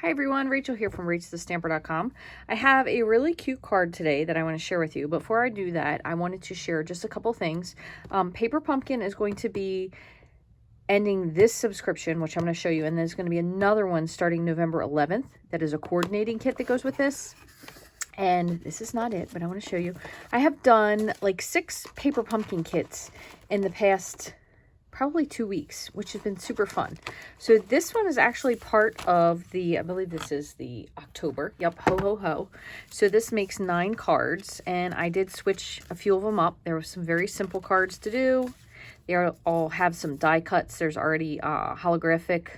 Hi everyone, Rachel here from Rachthestamper.com. I have a really cute card today that I want to share with you. Before I do that, I wanted to share just a couple things. Paper Pumpkin is going to be ending this subscription, which I'm going to show you, and there's going to be another one starting November 11th. That is a coordinating kit that goes with this. And this is not it, but I want to show you. I have done like 6 Paper Pumpkin kits in the past probably 2 weeks, which has been super fun. So this one is actually part of the, I believe this is the October. Yep, ho ho ho. So this makes 9 cards, and I did switch a few of them up. There were some very simple cards to do. They all have some die cuts. There's already holographic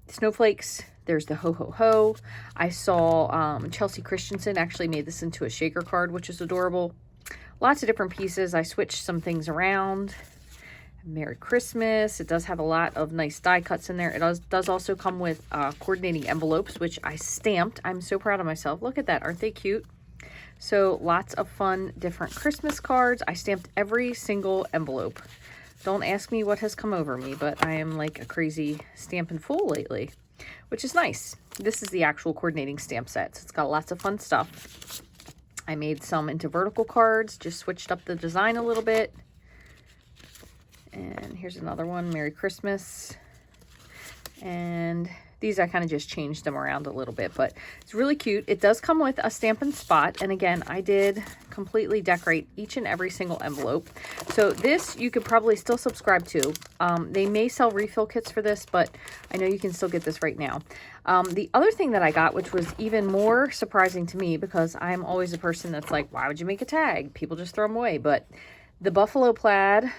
snowflakes. There's the ho ho ho. I saw Chelsea Christensen actually made this into a shaker card, which is adorable. Lots of different pieces. I switched some things around. Merry Christmas. It does have a lot of nice die cuts in there. It does also come with coordinating envelopes, which I stamped. I'm so proud of myself. Look at that. Aren't they cute? So lots of fun different Christmas cards. I stamped every single envelope. Don't ask me what has come over me, but I am like a crazy Stampin' fool lately, which is nice. This is the actual coordinating stamp set. So it's got lots of fun stuff. I made some into vertical cards, just switched up the design a little bit. And here's another one, Merry Christmas. And these I kind of just changed them around a little bit, but it's really cute. It does come with a Stampin' spot. And again, I did completely decorate each and every single envelope. So this you could probably still subscribe to. They may sell refill kits for this, but I know you can still get this right now. The other thing that I got, which was even more surprising to me, because I'm always a person that's like, why would you make a tag? People just throw them away. But the buffalo plaid,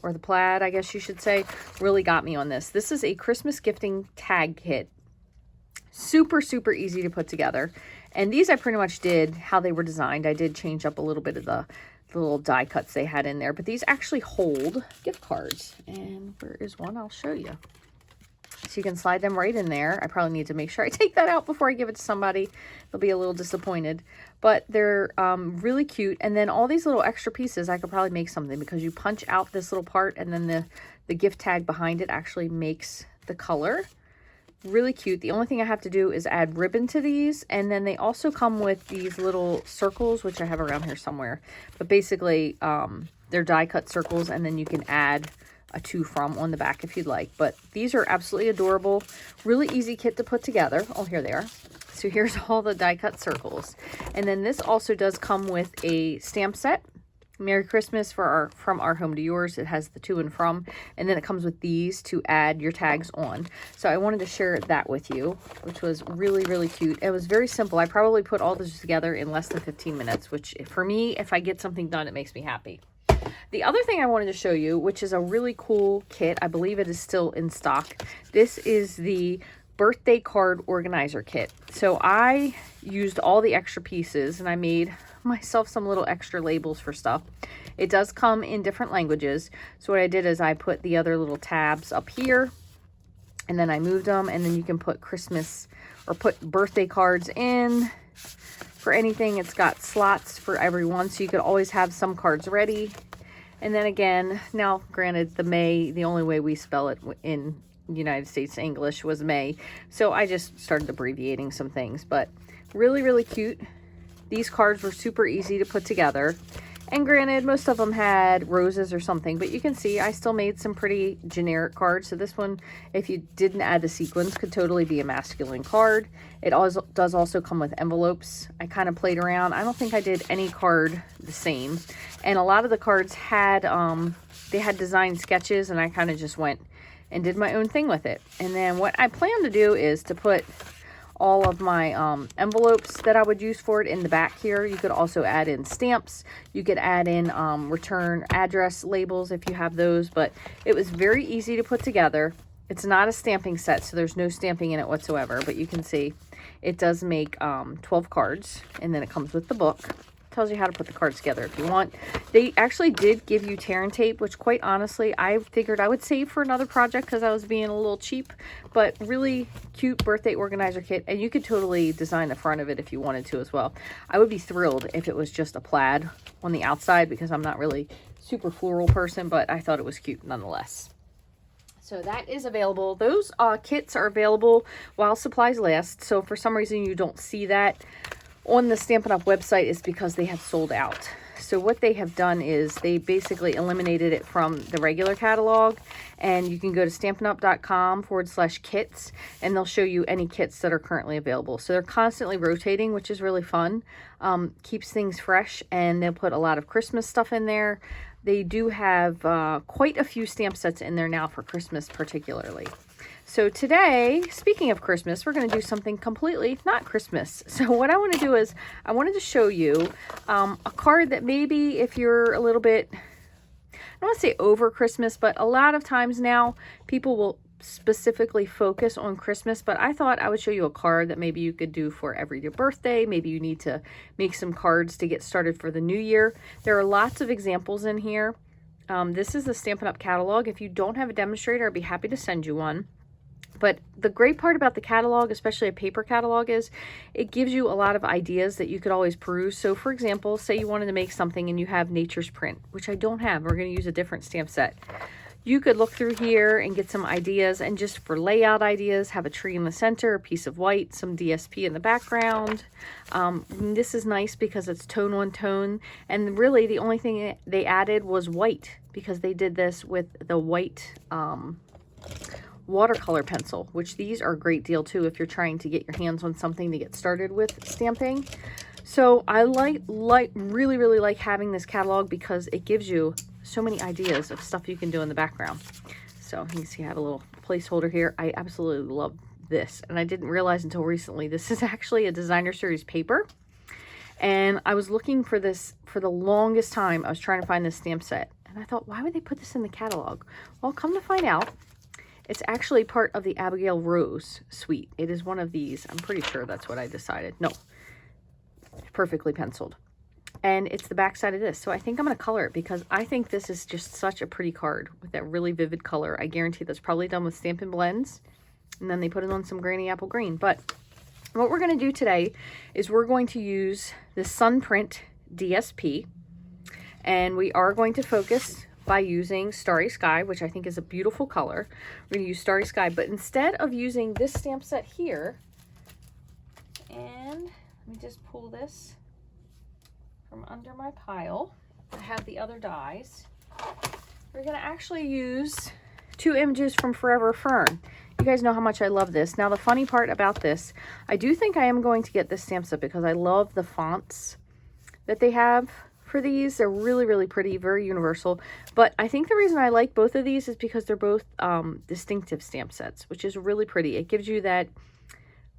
or the plaid, I guess you should say, really got me on this. This is a Christmas gifting tag kit. Super, super easy to put together. And these I pretty much did how they were designed. I did change up a little bit of the little die cuts they had in there. But these actually hold gift cards. And where is one? I'll show you. So you can slide them right in there. I probably need to make sure I take that out before I give it to somebody. They'll be a little disappointed. But they're really cute. And then all these little extra pieces, I could probably make something, because you punch out this little part and then the gift tag behind it actually makes the color. Really cute. The only thing I have to do is add ribbon to these. And then they also come with these little circles, which I have around here somewhere. But basically, they're die cut circles, and then you can add a to from on the back if you'd like. But these are absolutely adorable. Really easy kit to put together. Oh, here they are. So here's all the die cut circles. And then this also does come with a stamp set. Merry Christmas for from our home to yours. It has the to and from, and then it comes with these to add your tags on. So I wanted to share that with you, which was really, really cute. It was very simple. I probably put all this together in less than 15 minutes, which for me, if I get something done, it makes me happy. The other thing I wanted to show you, which is a really cool kit, I believe it is still in stock. This is the birthday card organizer kit. So I used all the extra pieces, and I made myself some little extra labels for stuff. It does come in different languages. So what I did is I put the other little tabs up here, and then I moved them, and then you can put Christmas or put birthday cards in for anything. It's got slots for everyone, so you could always have some cards ready. And then again, now granted, the only way we spell it in United States English was May. So I just started abbreviating some things, but really, really cute. These cards were super easy to put together. And granted, most of them had roses or something, but you can see I still made some pretty generic cards. So this one, if you didn't add the sequins, could totally be a masculine card. It also does also come with envelopes. I kind of played around. I don't think I did any card the same. And a lot of the cards had, they had design sketches, and I kind of just went and did my own thing with it. And then what I plan to do is to put all of my envelopes that I would use for it in the back here. You could also add in stamps. You could add in return address labels if you have those, but it was very easy to put together. It's not a stamping set, so there's no stamping in it whatsoever, but you can see it does make 12 cards, and then it comes with the book. Tells you how to put the cards together if you want. They actually did give you tear and tape, which quite honestly, I figured I would save for another project because I was being a little cheap, but really cute birthday organizer kit. And you could totally design the front of it if you wanted to as well. I would be thrilled if it was just a plaid on the outside, because I'm not really super floral person, but I thought it was cute nonetheless. So that is available. Those kits are available while supplies last. So if for some reason you don't see that on the Stampin' Up! Website, it's because they have sold out. So what they have done is they basically eliminated it from the regular catalog, and you can go to stampinup.com/kits, and they'll show you any kits that are currently available. So they're constantly rotating, which is really fun. Keeps things fresh, and they'll put a lot of Christmas stuff in there. They do have quite a few stamp sets in there now for Christmas particularly. So today, speaking of Christmas, we're going to do something completely not Christmas. So what I want to do is I wanted to show you a card that maybe if you're a little bit, I don't want to say over Christmas, but a lot of times now people will specifically focus on Christmas, but I thought I would show you a card that maybe you could do for every birthday. Maybe you need to make some cards to get started for the new year. There are lots of examples in here. This is the Stampin' Up! Catalog. If you don't have a demonstrator, I'd be happy to send you one. But the great part about the catalog, especially a paper catalog, is it gives you a lot of ideas that you could always peruse. So for example, say you wanted to make something and you have Nature's Print, which I don't have. We're going to use a different stamp set. You could look through here and get some ideas, and just for layout ideas, have a tree in the center, a piece of white, some DSP in the background. This is nice because it's tone on tone, and really the only thing they added was white, because they did this with the white watercolor pencil, which these are a great deal too if you're trying to get your hands on something to get started with stamping. So I really like having this catalog because it gives you so many ideas of stuff you can do in the background. So you can see I have a little placeholder here. I absolutely love this, and I didn't realize until recently this is actually a designer series paper, and I was looking for this for the longest time. I was trying to find this stamp set, and I thought, why would they put this in the catalog? Well, come to find out, it's actually part of the Abigail Rose suite. It is one of these. I'm pretty sure that's what I decided. No, perfectly penciled. And it's the back side of this. So I think I'm going to color it because I think this is just such a pretty card with that really vivid color. I guarantee that's probably done with Stampin' Blends. And then they put it on some Granny Apple Green. But what we're going to do today is we're going to use the Sunprint DSP. And we are going to focus by using Starry Sky, which I think is a beautiful color. We're going to use Starry Sky, but instead of using this stamp set here, and let me just pull this from under my pile. I have the other dies. We're going to actually use two images from Forever Fern. You guys know how much I love this. Now, the funny part about this, I do think I am going to get this stamp set because I love the fonts that they have for these. They're really pretty, very universal. But I think the reason I like both of these is because they're both distinctive stamp sets, which is really pretty. It gives you that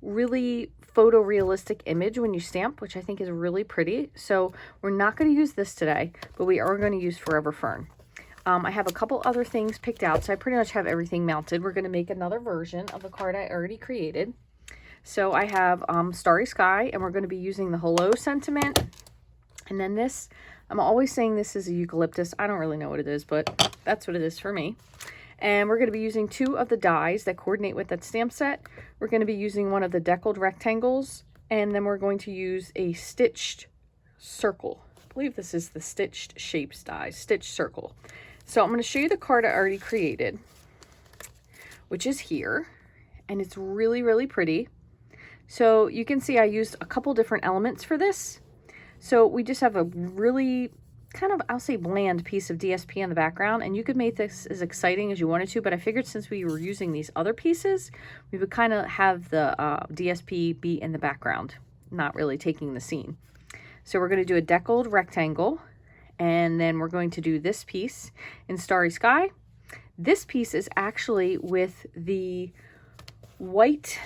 really photorealistic image when you stamp, which I think is really pretty. So we're not going to use this today, but we are going to use Forever Fern. I have a couple other things picked out, so I pretty much have everything mounted. We're going to make another version of the card I already created. So I have Starry Sky, and we're going to be using the Hello sentiment. And then this, I'm always saying this is a eucalyptus. I don't really know what it is, but that's what it is for me. And we're going to be using two of the dies that coordinate with that stamp set. We're going to be using one of the deckled rectangles, and then we're going to use a stitched circle. I believe this is the stitched shapes die, stitched circle. So I'm going to show you the card I already created, which is here, and it's really pretty. So you can see I used a couple different elements for this. So we just have a really kind of, I'll say, bland piece of DSP in the background, and you could make this as exciting as you wanted to, but I figured since we were using these other pieces, we would kind of have the DSP be in the background, not really taking the scene. So we're going to do a deckled rectangle, and then we're going to do this piece in Starry Sky. This piece is actually with the white,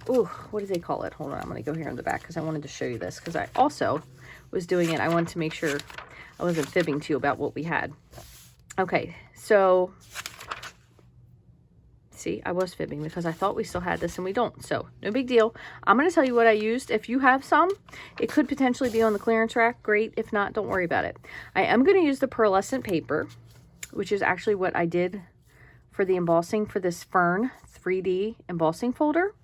oh, what do they call it? Hold on, I'm going to go here in the back because I wanted to show you this, because I also was doing it. I wanted to make sure I wasn't fibbing to you about what we had. Okay, so see, I was fibbing because I thought we still had this and we don't, so no big deal. I'm going to tell you what I used. If you have some, it could potentially be on the clearance rack. Great. If not, don't worry about it. I am going to use the Pearlescent paper, which is actually what I did for the embossing for this Fern 3D embossing folder.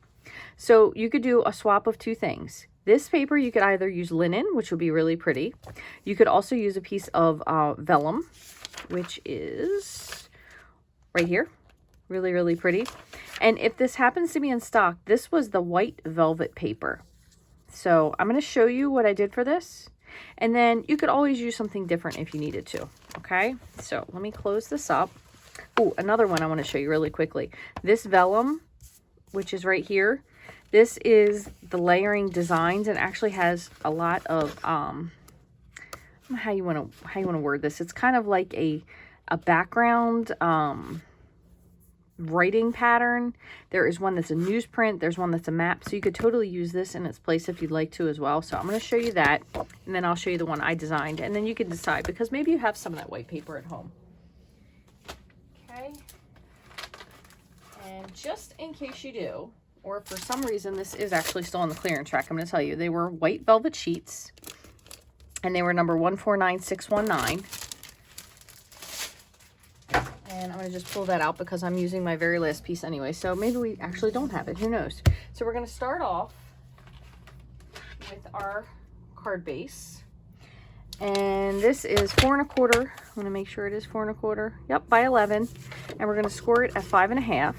So you could do a swap of two things. This paper, you could either use linen, which would be really pretty. You could also use a piece of vellum, which is right here. Really, really pretty. And if this happens to be in stock, this was the white velvet paper. So I'm going to show you what I did for this. And then you could always use something different if you needed to. Okay, so let me close this up. Oh, another one I want to show you really quickly. This vellum, which is right here, this is the layering designs and actually has a lot of I don't know how you want to word this. It's kind of like a background writing pattern. There is one that's a newsprint, there's one that's a map, so you could totally use this in its place if you'd like to as well. So I'm going to show you that, and then I'll show you the one I designed, and then you can decide, because maybe you have some of that white paper at home. Okay, and just in case you do, or for some reason this is actually still on the clearance rack, I'm going to tell you, they were white velvet sheets, and they were number 149619. And I'm going to just pull that out because I'm using my very last piece anyway. So maybe we actually don't have it. Who knows? So we're going to start off with our card base. And this is 4 1/4. I want to make sure it is 4 1/4. Yep, by 11. And we're going to score it at 5 1/2.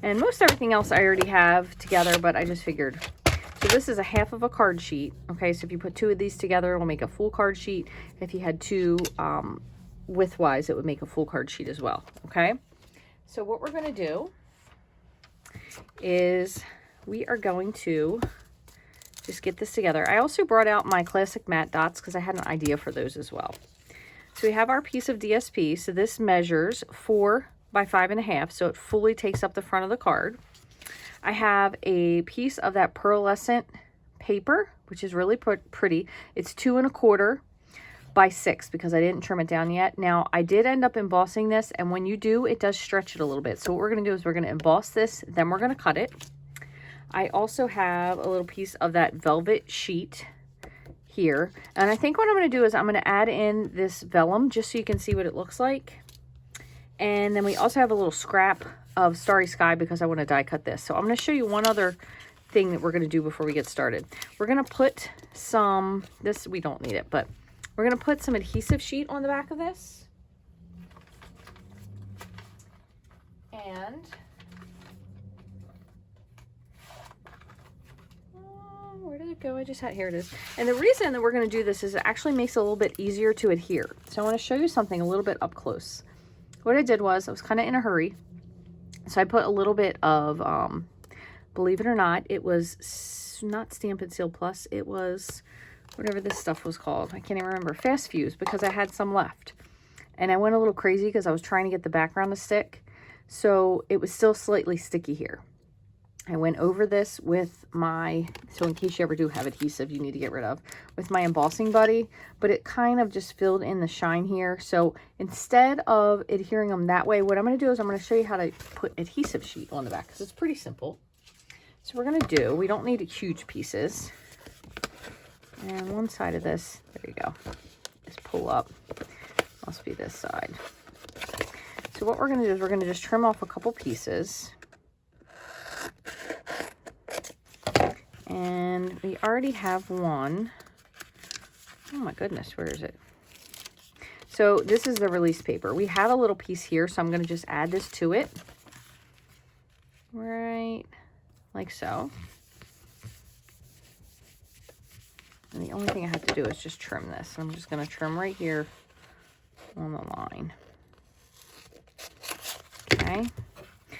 And most everything else I already have together, but I just figured. So this is a half of a card sheet. Okay, so if you put 2 of these together, it'll make a full card sheet. If you had 2 widthwise, it would make a full card sheet as well. Okay, so what we're going to do is we are going to just get this together. I also brought out my classic matte dots because I had an idea for those as well. So we have our piece of DSP. So this measures 4 by 5 1/2, so it fully takes up the front of the card. I have a piece of that pearlescent paper, which is really pretty. It's 2 1/4 by 6 because I didn't trim it down yet. Now I did end up embossing this, and when you do, it does stretch it a little bit. So what we're going to do is we're going to emboss this, then we're going to cut it. I also have a little piece of that velvet sheet here, and I think what I'm going to do is I'm going to add in this vellum just so you can see what it looks like. And then we also have a little scrap of Starry Sky because I want to die cut this. So I'm going to show you one other thing that we're going to do before we get started. We're going to put some, this we don't need it, but we're going to put some adhesive sheet on the back of this. And where did it go? I just had, here it is. And the reason that we're going to do this is it actually makes it a little bit easier to adhere. So I want to show you something a little bit up close. What I did was I was kind of in a hurry. So I put a little bit of, believe it or not, it was not Stampin' Seal Plus. It was whatever this stuff was called. I can't even remember. Fast Fuse, because I had some left. And I went a little crazy because I was trying to get the background to stick. So it was still slightly sticky here. I went over this with my, so in case you ever do have adhesive you need to get rid of, with my embossing buddy, but it kind of just filled in the shine here. So instead of adhering them that way, what I'm going to do is I'm going to show you how to put adhesive sheet on the back because it's pretty simple. So we're going to do, we don't need huge pieces. And one side of this, there you go, just pull up, must be this side. So what we're going to do is we're going to just trim off a couple pieces. And we already have one. Oh my goodness, where is it? So this is the release paper. We have a little piece here, so I'm going to just add this to it. Right, like so. And the only thing I have to do is just trim this. I'm just going to trim right here on the line. Okay.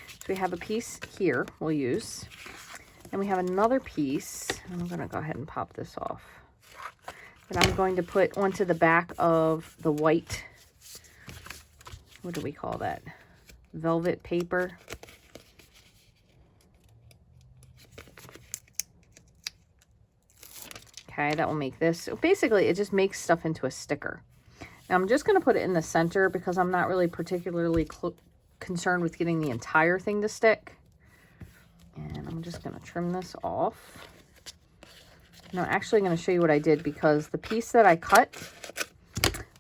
So we have a piece here we'll use. And we have another piece. And I'm going to go ahead and pop this off. That I'm going to put onto the back of the white, what do we call that? Velvet paper. Okay, that will make this. So basically, it just makes stuff into a sticker. Now, I'm just going to put it in the center because I'm not really particularly concerned with getting the entire thing to stick. And I'm just going to trim this off. And I'm actually going to show you what I did because the piece that I cut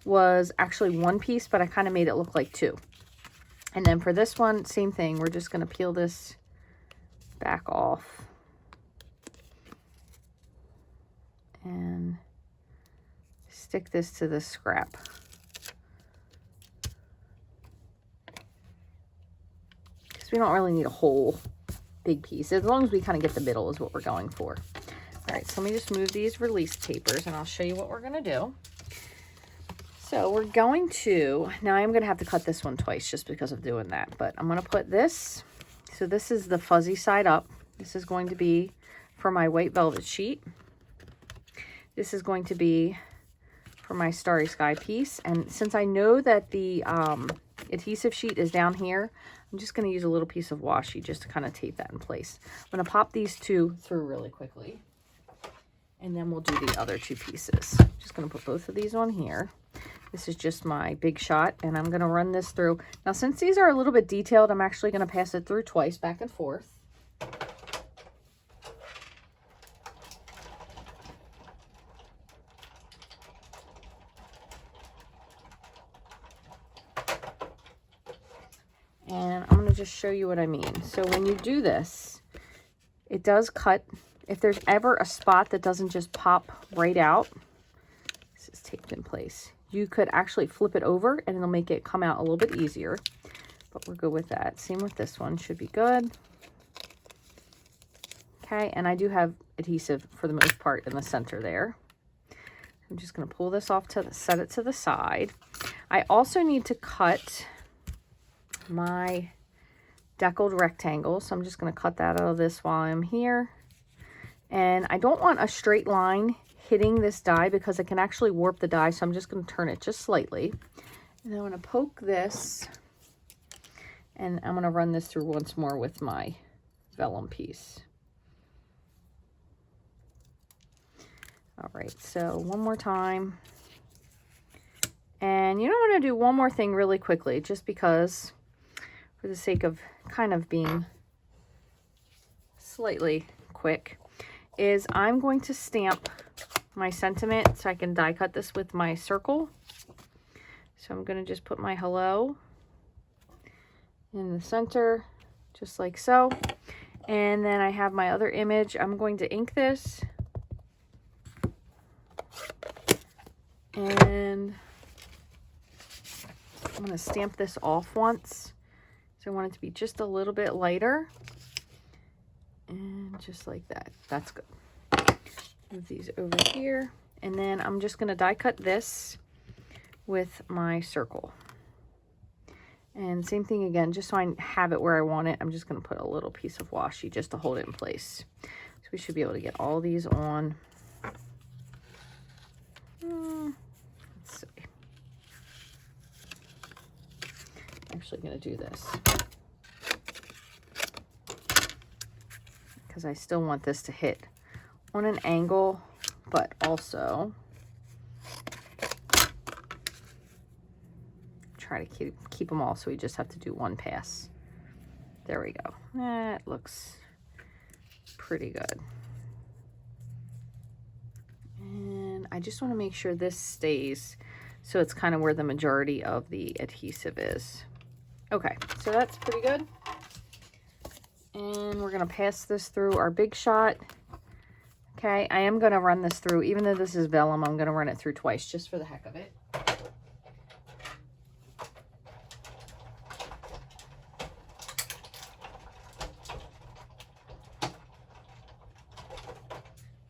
was actually one piece, but I kind of made it look like two. And then for this one, same thing. We're just going to peel this back off. And stick this to the scrap. because we don't really need a whole big piece. As long as we kind of get the middle is what we're going for. All right, so let me just move these release papers and I'll show you what we're going to do. So we're going to, now I'm going to have to cut this one twice just because of doing that, but I'm going to put this, so this is the fuzzy side up. This is going to be for my white velvet sheet. This is going to be for my Starry Sky piece. And since I know that the adhesive sheet is down here, I'm just going to use a little piece of washi just to kind of tape that in place. I'm going to pop these two through really quickly, and then we'll do the other two pieces. Just going to put both of these on here. This is just my big shot, and I'm going to run this through. Now, since these are a little bit detailed, I'm actually going to pass it through twice, back and forth. And I'm going to just show you what I mean. So when you do this, it does cut. If there's ever a spot that doesn't just pop right out, this is taped in place. You could actually flip it over and it'll make it come out a little bit easier, but we're good with that. Same with this one, should be good. Okay, and I do have adhesive for the most part in the center there. I'm just going to pull this off to set it to the side. I also need to cut my deckled rectangle, so I'm just going to cut that out of this while I'm here. And I don't want a straight line hitting this die because it can actually warp the die, so I'm just going to turn it just slightly. And I'm going to poke this, and I'm going to run this through once more with my vellum piece. All right, so one more time. And you know, I'm going to do one more thing really quickly, just because, for the sake of kind of being slightly quick, is I'm going to stamp my sentiment so I can die cut this with my circle. So I'm going to just put my hello in the center, just like so. And then I have my other image. I'm going to ink this. And I'm going to stamp this off once. So I want it to be just a little bit lighter. And just like that. That's good. Move these over here. And then I'm just going to die cut this with my circle. And same thing again, just so I have it where I want it, I'm just going to put a little piece of washi just to hold it in place. So we should be able to get all these on. Let's see. I'm actually going to do this, because I still want this to hit on an angle, but also try to keep them all, so we just have to do one pass. There we go. That looks pretty good. And I just want to make sure this stays, so it's kind of where the majority of the adhesive is. Okay, so that's pretty good. And we're going to pass this through our big shot. Okay, I am going to run this through, even though this is vellum, I'm going to run it through twice just for the heck of it.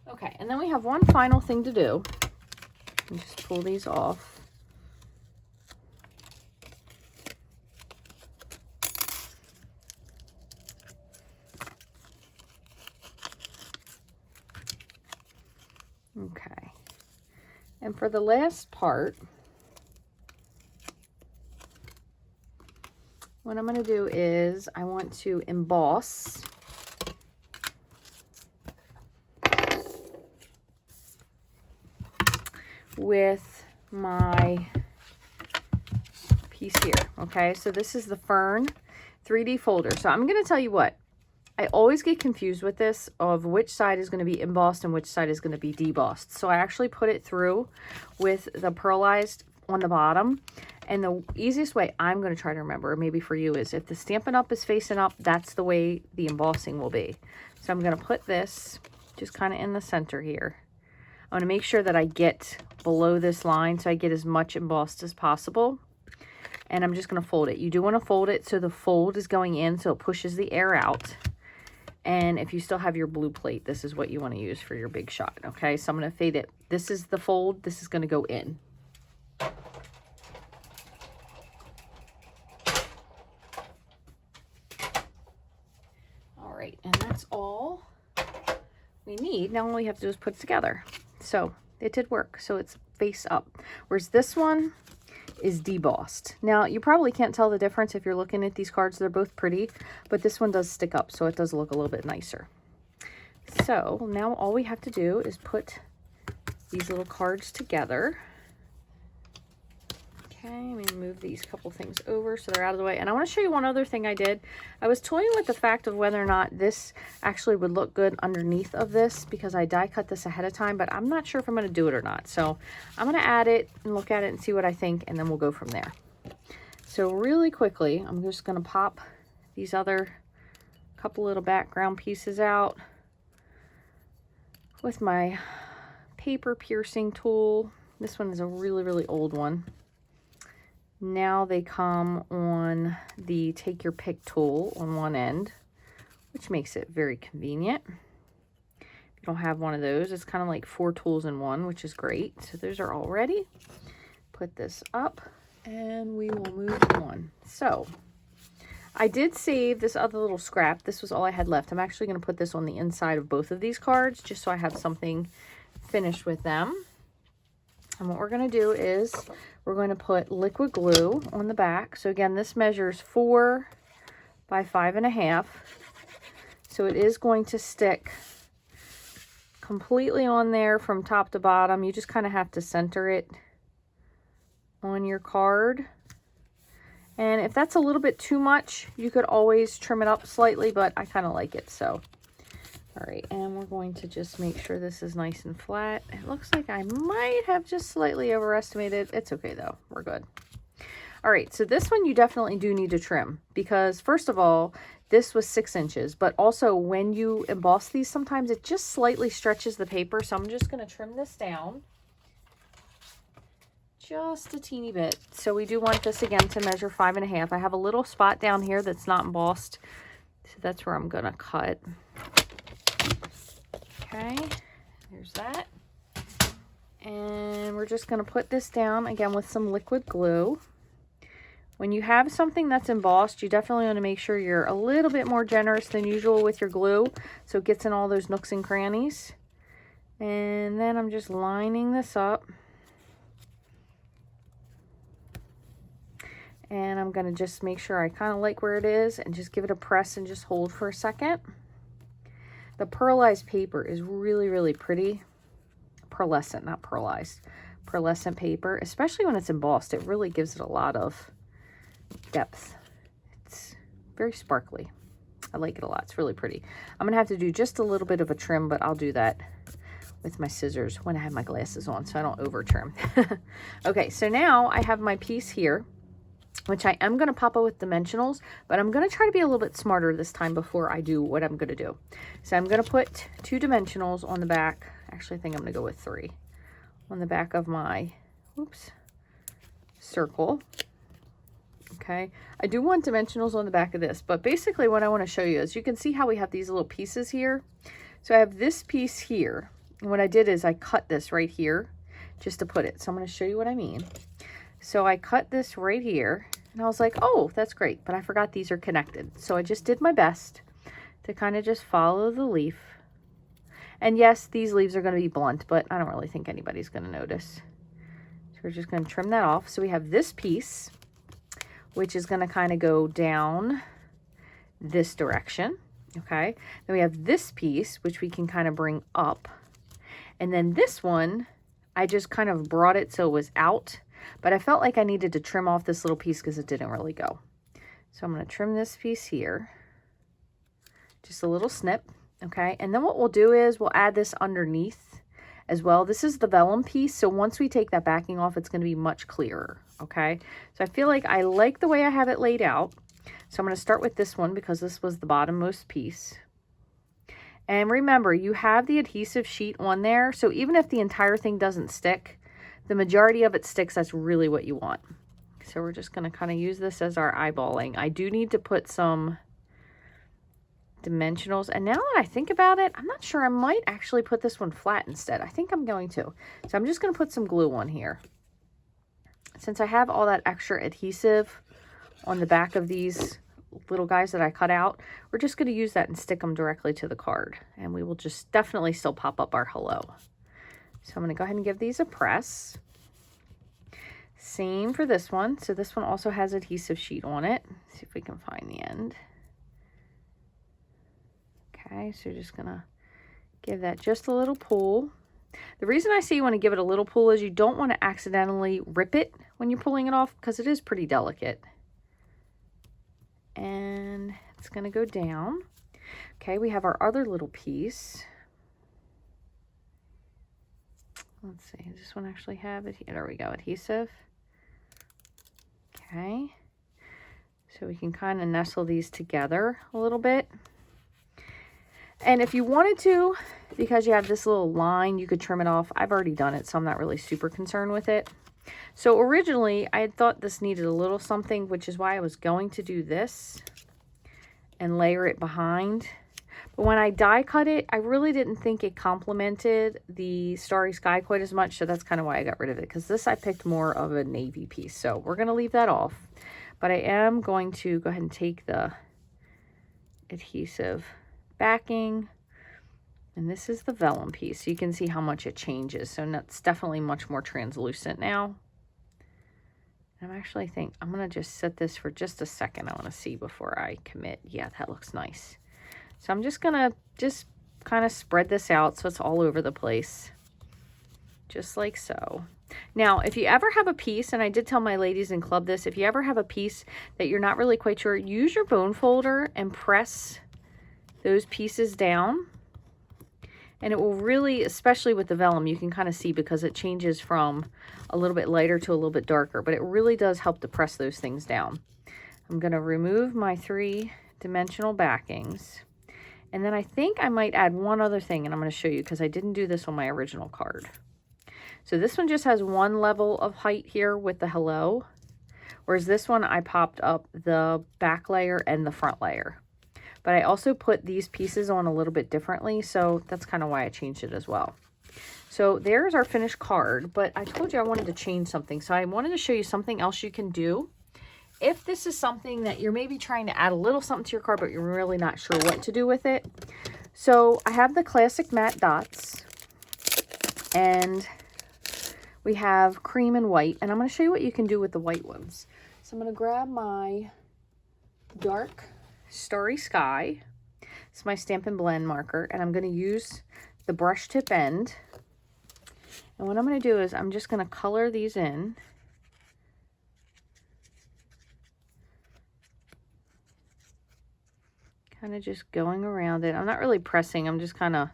Okay, and then we have one final thing to do. Just pull these off. Okay, and for the last part, what I'm going to do is I want to emboss with my piece here. Okay, so this is the Fern 3D folder. So I'm going to tell you what, I always get confused with this of which side is going to be embossed and which side is going to be debossed. So I actually put it through with the pearlized on the bottom. And the easiest way I'm going to try to remember, maybe for you, is if the Stampin' Up is facing up, that's the way the embossing will be. So I'm going to put this just kind of in the center here. I want to make sure that I get below this line so I get as much embossed as possible. and I'm just going to fold it. You do want to fold it so the fold is going in so it pushes the air out. And if you still have your blue plate, this is what you want to use for your big shot. Okay, so I'm going to fade it. This is the fold. This is going to go in. All right, and that's all we need. Now all we have to do is put it together. So it did work. So it's face up. Whereas this one is debossed. Now you probably can't tell the difference if you're looking at these cards. They're both pretty, but this one does stick up, so it does look a little bit nicer. So now all we have to do is put these little cards together. Okay, I'm going to move these couple things over so they're out of the way. And I want to show you one other thing I did. I was toying with the fact of whether or not this actually would look good underneath of this because I die cut this ahead of time, but I'm not sure if I'm going to do it or not. So I'm going to add it and look at it and see what I think, and then we'll go from there. So really quickly, I'm just going to pop these other couple little background pieces out with my paper piercing tool. This one is a really, really old one. Now they come on the take your pick tool on one end, which makes it very convenient. If you don't have one of those, it's kind of like 4 tools in one, which is great. So those are all ready. Put this up and we will move on. So I did save this other little scrap. This was all I had left. I'm actually going to put this on the inside of both of these cards just so I have something finished with them. And what we're going to do is we're going to put liquid glue on the back. So again, this measures 4 by 5.5. So it is going to stick completely on there from top to bottom. You just kind of have to center it on your card. And if that's a little bit too much, you could always trim it up slightly, but I kind of like it. So, all right, and we're going to just make sure this is nice and flat. It looks like I might have just slightly overestimated. It's okay though, we're good. All right, so this one you definitely do need to trim because first of all, this was 6 inches, but also when you emboss these, sometimes it just slightly stretches the paper. So I'm just gonna trim this down just a teeny bit. So we do want this again to measure 5.5. I have a little spot down here that's not embossed. So that's where I'm gonna cut. Okay, there's that. And we're just going to put this down again with some liquid glue. When you have something that's embossed, you definitely want to make sure you're a little bit more generous than usual with your glue so it gets in all those nooks and crannies. And then I'm just lining this up. And I'm going to just make sure I kind of like where it is and just give it a press and just hold for a second. The pearlized paper is really, really pretty. Pearlescent, not pearlized. Pearlescent paper, especially when it's embossed, it really gives it a lot of depth. It's very sparkly. I like it a lot. It's really pretty. I'm going to have to do just a little bit of a trim, but I'll do that with my scissors when I have my glasses on so I don't over trim. Okay, so now I have my piece here, which I am going to pop up with dimensionals, but I'm going to try to be a little bit smarter this time before I do what I'm going to do. So I'm going to put 2 dimensionals on the back. Actually, I think I'm going to go with 3 on the back of my, circle. Okay. I do want dimensionals on the back of this, but basically what I want to show you is you can see how we have these little pieces here. So I have this piece here. And what I did is I cut this right here just to put it. So I'm going to show you what I mean. So I cut this right here and I was like, oh, that's great. But I forgot these are connected. So I just did my best to kind of just follow the leaf. And yes, these leaves are going to be blunt, but I don't really think anybody's going to notice. So we're just going to trim that off. So we have this piece, which is going to kind of go down this direction. Okay. Then we have this piece, which we can kind of bring up. And then this one, I just kind of brought it so it was out. But I felt like I needed to trim off this little piece because it didn't really go. So I'm going to trim this piece here. Just a little snip. Okay. And then what we'll do is we'll add this underneath as well. This is the vellum piece. So once we take that backing off, it's going to be much clearer. Okay. So I feel like I like the way I have it laid out. So I'm going to start with this one because this was the bottommost piece. And remember, you have the adhesive sheet on there. So even if the entire thing doesn't stick, the majority of it sticks. That's really what you want. So we're just going to kind of use this as our eyeballing. I do need to put some dimensionals. And now that I think about it, I'm not sure. I might actually put this one flat instead. I think I'm going to. So I'm just going to put some glue on here. Since I have all that extra adhesive on the back of these little guys that I cut out, we're just going to use that and stick them directly to the card. And we will just definitely still pop up our hello. So I'm going to go ahead and give these a press. Same for this one. So this one also has adhesive sheet on it. Let's see if we can find the end. Okay, so just going to give that just a little pull. The reason I say you want to give it a little pull is you don't want to accidentally rip it when you're pulling it off because it is pretty delicate. And it's going to go down. Okay, we have our other little piece. Let's see, does this one actually have it? There we go, adhesive. Okay, so we can kind of nestle these together a little bit. And if you wanted to, because you have this little line, you could trim it off. I've already done it, so I'm not really super concerned with it. So originally, I had thought this needed a little something, which is why I was going to do this and layer it behind. But when I die cut it, I really didn't think it complemented the Starry Sky quite as much, so that's kind of why I got rid of it, because this I picked more of a navy piece. So we're going to leave that off. But I am going to go ahead and take the adhesive backing, and this is the vellum piece, so you can see how much it changes. So that's definitely much more translucent now. I'm actually think I'm gonna just set this for just a second. I want to see before I commit. Yeah, that looks nice. So I'm just gonna kind of spread this out so it's all over the place, just like so. Now, if you ever have a piece, and I did tell my ladies in club this, if you ever have a piece that you're not really quite sure, use your bone folder and press those pieces down, and it will really, especially with the vellum, you can kind of see because it changes from a little bit lighter to a little bit darker, but it really does help to press those things down. I'm going to remove my 3-dimensional backings, and then I think I might add one other thing, and I'm going to show you because I didn't do this on my original card. So this one just has one level of height here with the hello, whereas this one I popped up the back layer and the front layer. But I also put these pieces on a little bit differently, so that's kind of why I changed it as well. So there's our finished card, but I told you I wanted to change something. So I wanted to show you something else you can do. If this is something that you're maybe trying to add a little something to your card, but you're really not sure what to do with it. So I have the classic matte dots, and we have cream and white, and I'm going to show you what you can do with the white ones. So I'm going to grab my dark Starry Sky. It's my Stampin' Blend marker, and I'm going to use the brush tip end. And what I'm going to do is I'm just going to color these in. Kind of just going around it. I'm not really pressing, I'm just kind of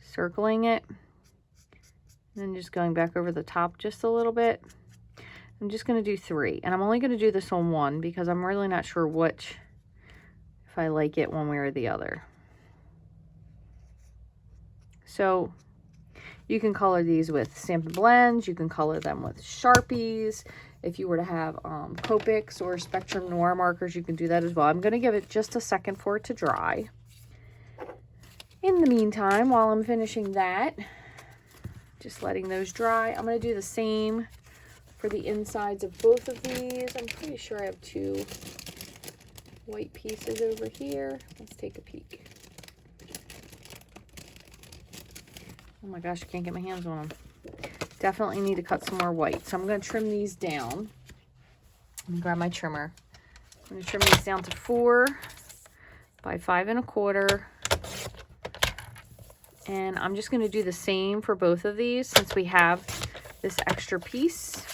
circling it. And then just going back over the top just a little bit. I'm just going to do 3, and I'm only going to do this on 1 because I'm really not sure which, if I like it one way or the other. So you can color these with Stampin' Blends, you can color them with Sharpies. If you were to have Copics or Spectrum Noir markers, you can do that as well. I'm going to give it just a second for it to dry. In the meantime, while I'm finishing that, just letting those dry, I'm going to do the same for the insides of both of these. I'm pretty sure I have 2 white pieces over here. Let's take a peek. Oh my gosh, I can't get my hands on them. Definitely need to cut some more white. So I'm going to trim these down. Let me grab my trimmer. I'm going to trim these down to 4 by 5 1/4. And I'm just going to do the same for both of these since we have this extra piece.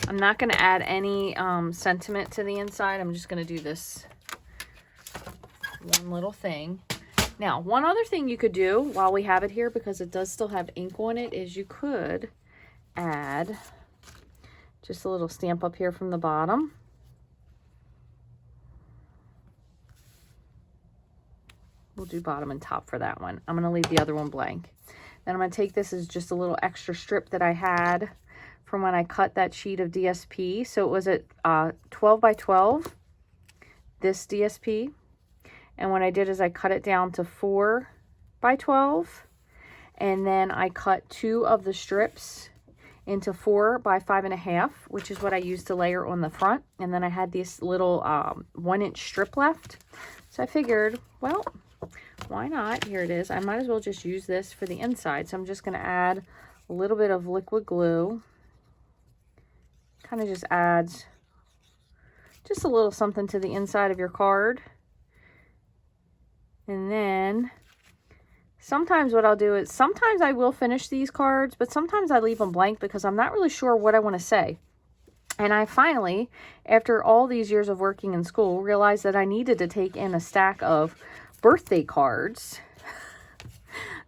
I'm not going to add any sentiment to the inside. I'm just going to do this one little thing. Now, one other thing you could do while we have it here, because it does still have ink on it, is you could add just a little stamp up here from the bottom. We'll we'll do bottom and top for that one. I'm going to leave the other one blank. Then I'm going to take this as just a little extra strip that I had from when I cut that sheet of DSP. So it was at 12 by 12, this DSP. And what I did is I cut it down to 4 by 12. And then I cut 2 of the strips into 4 by 5.5, which is what I used to layer on the front. And then I had this little 1-inch strip left. So I figured, well, why not? Here it is. I might as well just use this for the inside. So I'm just going to add a little bit of liquid glue. Kind of just adds just a little something to the inside of your card. And then sometimes what I'll do is, sometimes I will finish these cards, but sometimes I leave them blank because I'm not really sure what I want to say. And I finally, after all these years of working in school, realized that I needed to take in a stack of birthday cards.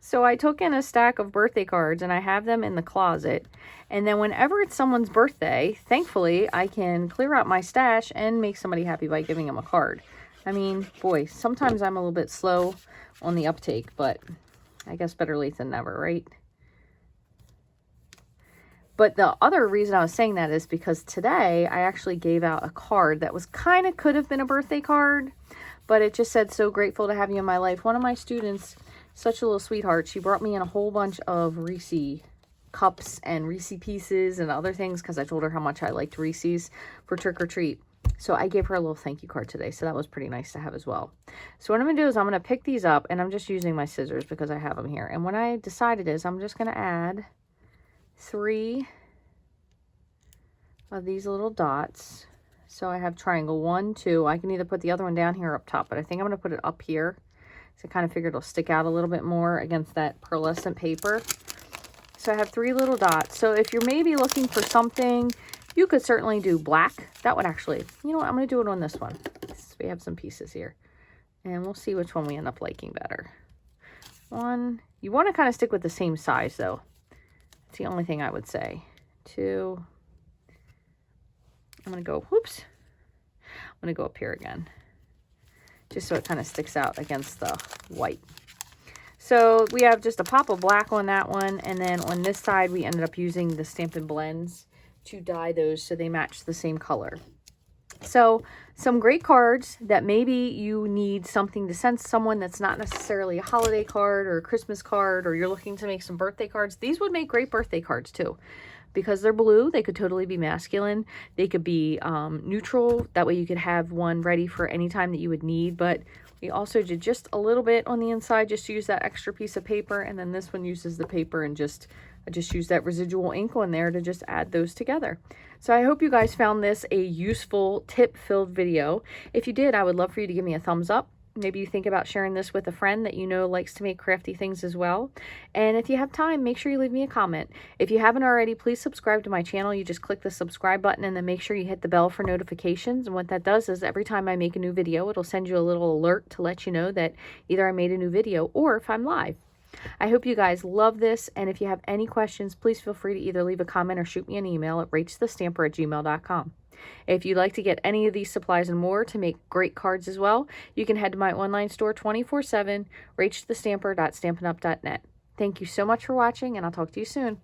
So I took in a stack of birthday cards and I have them in the closet. And then whenever it's someone's birthday, thankfully, I can clear out my stash and make somebody happy by giving them a card. I mean, boy, sometimes I'm a little bit slow on the uptake, but I guess better late than never, right? But the other reason I was saying that is because today I actually gave out a card that was kind of could have been a birthday card, but it just said, "So grateful to have you in my life." One of my students, such a little sweetheart, she brought me in a whole bunch of Reese cups and Reese pieces and other things because I told her how much I liked Reese's for trick or treat. So I gave her a little thank you card today. So that was pretty nice to have as well. So what I'm going to do is I'm going to pick these up, and I'm just using my scissors because I have them here. And what I decided is I'm just going to add 3 of these little dots. So I have triangle 1, 2. I can either put the other one down here or up top, but I think I'm going to put it up here. So I kind of figured it'll stick out a little bit more against that pearlescent paper. So I have 3 little dots. So if you're maybe looking for something, you could certainly do black. That would actually, you know what, I'm going to do it on this one. So we have some pieces here. And we'll see which one we end up liking better. 1. You want to kind of stick with the same size, though. That's the only thing I would say. 2. I'm going to go, whoops. I'm going to go up here again. Just so it kind of sticks out against the white. So we have just a pop of black on that one. And then on this side, we ended up using the Stampin' Blends to dye those so they match the same color. So some great cards that maybe you need something to send someone that's not necessarily a holiday card or a Christmas card, or you're looking to make some birthday cards. These would make great birthday cards too. Because they're blue, they could totally be masculine. They could be neutral. That way you could have one ready for any time that you would need. But we also did just a little bit on the inside, just to use that extra piece of paper. And then this one uses the paper and I just use that residual ink on there to just add those together. So I hope you guys found this a useful tip-filled video. If you did, I would love for you to give me a thumbs up. Maybe you think about sharing this with a friend that you know likes to make crafty things as well. And if you have time, make sure you leave me a comment. If you haven't already, please subscribe to my channel. You just click the subscribe button and then make sure you hit the bell for notifications. And what that does is every time I make a new video, it'll send you a little alert to let you know that either I made a new video or if I'm live. I hope you guys love this, and if you have any questions, please feel free to either leave a comment or shoot me an email at rachthestamper@gmail.com. If you'd like to get any of these supplies and more to make great cards as well, you can head to my online store 24/7, rachthestamper.stampinup.net. Thank you so much for watching, and I'll talk to you soon.